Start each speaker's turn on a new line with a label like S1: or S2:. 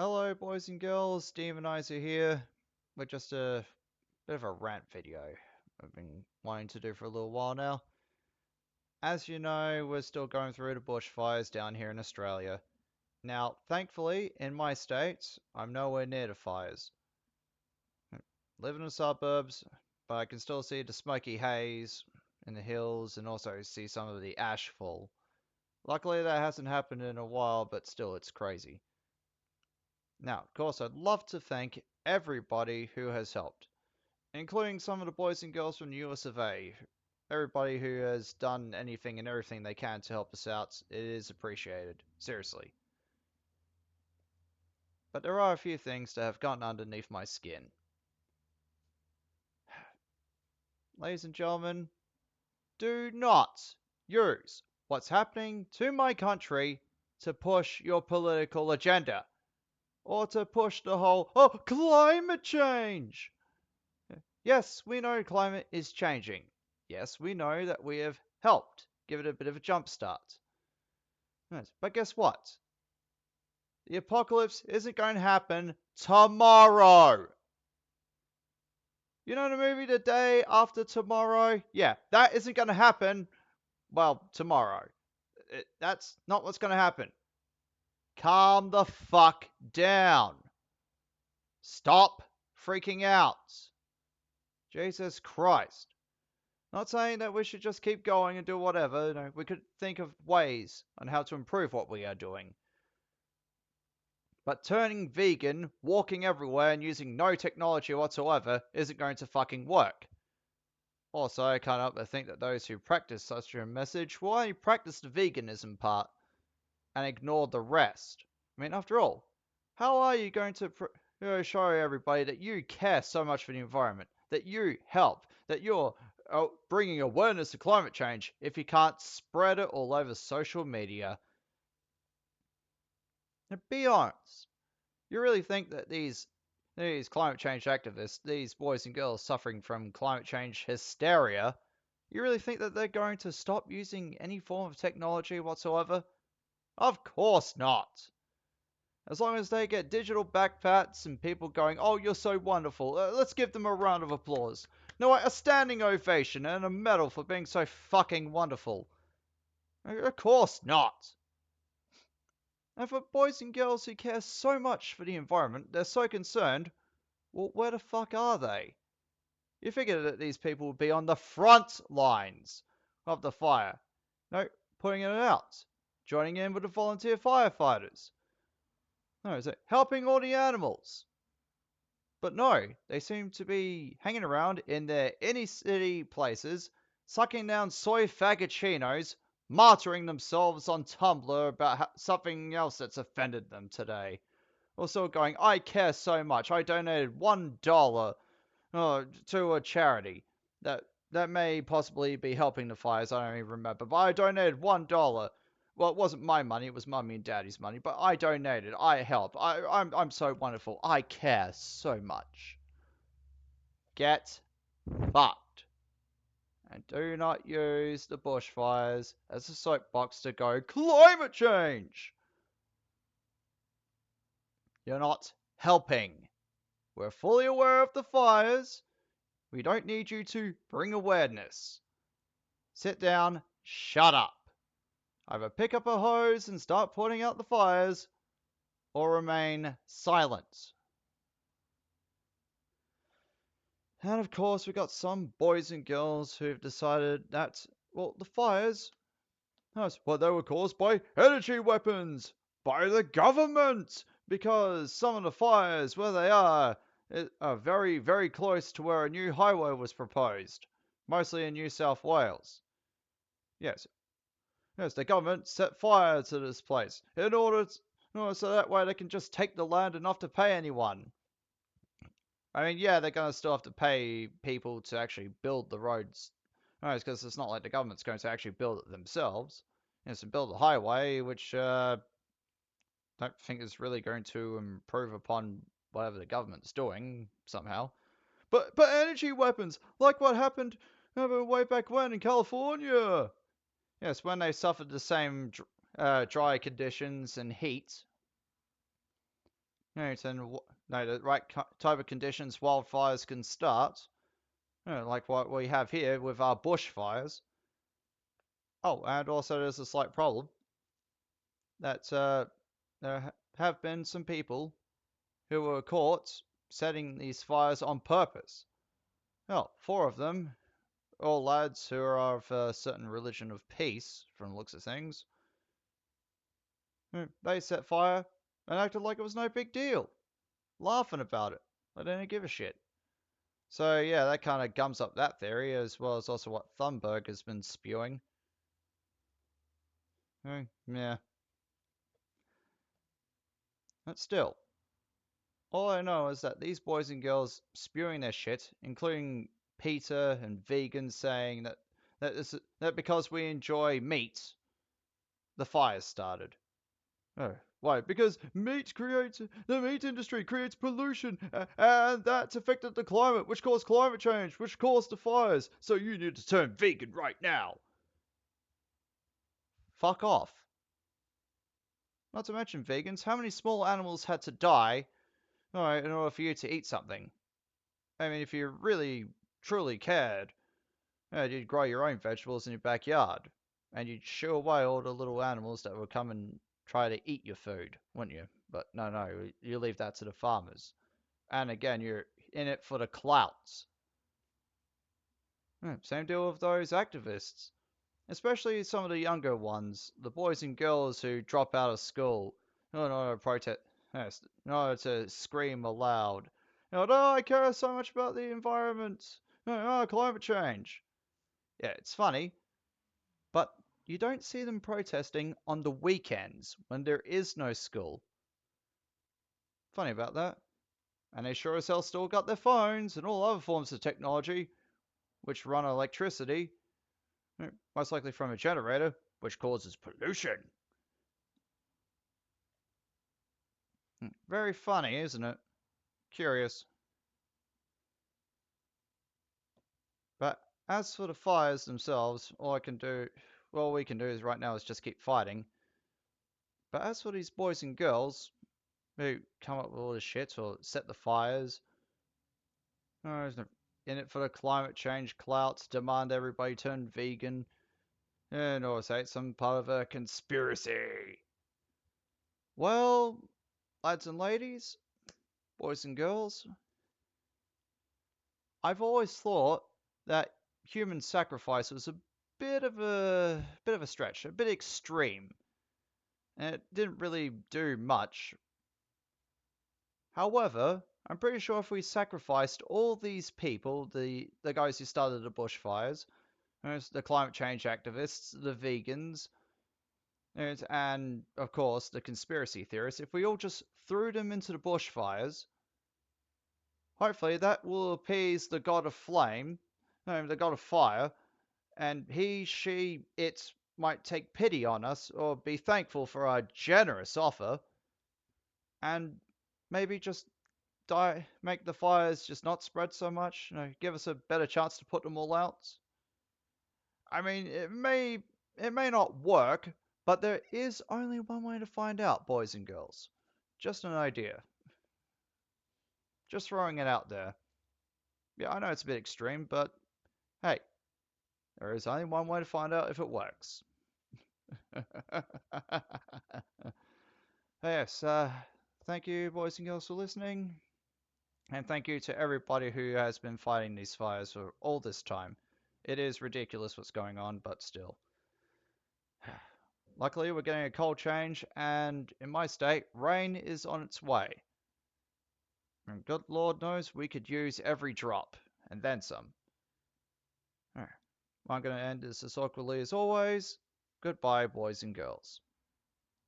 S1: Hello, boys and girls. Demonizer here with just a bit of a rant video I've been wanting to do for a little while now. As you know, we're still going through the bushfires down here in Australia. Now, thankfully, in my state, I'm nowhere near the fires. Live in the suburbs, but I can still see the smoky haze in the hills and also see some of the ash fall. Luckily, that hasn't happened in a while, but still, it's crazy. Now, of course, I'd love to thank everybody who has helped, including some of the boys and girls from the US of A. Everybody who has done anything and everything they can to help us out, it is appreciated. Seriously. But there are a few things that have gotten underneath my skin. Ladies and gentlemen, do not use what's happening to my country to push your political agenda. Or to push the whole, oh, climate change! Yes, we know climate is changing. Yes, we know that we have helped give it a bit of a jump start. Yes, but guess what? The apocalypse isn't going to happen tomorrow. You know the movie The Day After Tomorrow? Yeah, that isn't going to happen, well, tomorrow. That's not what's going to happen. Calm the fuck down. Stop freaking out. Jesus Christ. Not saying that we should just keep going and do whatever. We could think of ways on how to improve what we are doing. But turning vegan, walking everywhere, and using no technology whatsoever isn't going to fucking work. Also, I can't help but think that those who practice such a message will only practice the veganism part and ignore the rest. I mean, after all, how are you going to show everybody that you care so much for the environment, that you help, that you're bringing awareness to climate change if you can't spread it all over social media? Now, be honest. You really think that these climate change activists, these boys and girls suffering from climate change hysteria, you really think that they're going to stop using any form of technology whatsoever? Of course not. As long as they get digital backpats and people going, oh, you're so wonderful, let's give them a round of applause. No, a standing ovation and a medal for being so fucking wonderful. Of course not. And for boys and girls who care so much for the environment, they're so concerned, well, where the fuck are they? You figure that these people would be on the front lines of the fire. No, putting it out. Joining in with the volunteer firefighters. No, is it helping all the animals? But no, they seem to be hanging around in their inner city places, sucking down soy faggotinos, martyring themselves on Tumblr about something else that's offended them today. Also going, I care so much, I donated $1 to a charity that may possibly be helping the fires, I don't even remember, but I donated $1. Well, it wasn't my money, it was mummy and daddy's money, but I donated, I helped, I'm so wonderful, I care so much. Get fucked. And do not use the bushfires as a soapbox to go, climate change! You're not helping. We're fully aware of the fires. We don't need you to bring awareness. Sit down, shut up. Either pick up a hose and start putting out the fires, or remain silent. And of course, we got some boys and girls who've decided that, well, the fires, well, they were caused by energy weapons, by the government, because some of the fires where they are very, very close to where a new highway was proposed, mostly in New South Wales. Yes, yes, the government set fire to this place in order so that way they can just take the land and not to pay anyone. I mean, yeah, they're going to still have to pay people to actually build the roads. Because it's not like the government's going to actually build it themselves. It's to build a highway, which don't think is really going to improve upon whatever the government's doing somehow. But energy weapons, like what happened way back when in California. Yes, when they suffered the same dry conditions and heat. and the right type of conditions, wildfires can start. Like what we have here with our bushfires. Oh, and also there's a slight problem that there have been some people who were caught setting these fires on purpose. Well, four of them, all lads who are of a certain religion of peace, from the looks of things. They set fire and acted like it was no big deal, laughing about it. They didn't give a shit. So yeah, that kind of gums up that theory, as well as also what Thunberg has been spewing. Yeah, but still, all I know is that these boys and girls spewing their shit, including Peter and vegans saying that because we enjoy meat, the fires started. Oh, why? Because the meat industry creates pollution, and that's affected the climate, which caused climate change, which caused the fires. So you need to turn vegan right now. Fuck off. Not to mention vegans, how many small animals had to die, all right, in order for you to eat something? I mean, if you really, truly cared, you'd grow your own vegetables in your backyard, and you'd shoo away all the little animals that would come and try to eat your food, wouldn't you? But no, you leave that to the farmers. And again, you're in it for the clouts. Same deal with those activists, especially some of the younger ones, the boys and girls who drop out of school in order to protest, yes, in order to scream aloud. No, I care so much about the environment. Climate change. Yeah, it's funny, but you don't see them protesting on the weekends when there is no school. Funny about that. And they sure as hell still got their phones and all other forms of technology which run on electricity, most likely from a generator, which causes pollution. Very funny, isn't it? Curious. But as for the fires themselves, all we can do is right now is just keep fighting. But as for these boys and girls who come up with all this shit or set the fires, in it for the climate change clouts, demand everybody turn vegan, and or say it's some part of a conspiracy. Well, lads and ladies, boys and girls, I've always thought that human sacrifice was a bit of a stretch, a bit extreme, and it didn't really do much. However, I'm pretty sure if we sacrificed all these people, the guys who started the bushfires, the climate change activists, the vegans, and of course the conspiracy theorists, if we all just threw them into the bushfires, hopefully that will appease the god of flame, the god of fire, and he, she, it might take pity on us or be thankful for our generous offer, and maybe just make the fires just not spread so much, give us a better chance to put them all out. I mean, it may not work, but there is only one way to find out, boys and girls. Just an idea. Just throwing it out there. Yeah, I know it's a bit extreme, but hey, there is only one way to find out if it works. Yes, thank you, boys and girls, for listening. And thank you to everybody who has been fighting these fires for all this time. It is ridiculous what's going on, but still. Luckily, we're getting a cold change, and in my state, rain is on its way. And good Lord knows we could use every drop, and then some. Alright. I'm going to end this as awkwardly as always. Goodbye, boys and girls.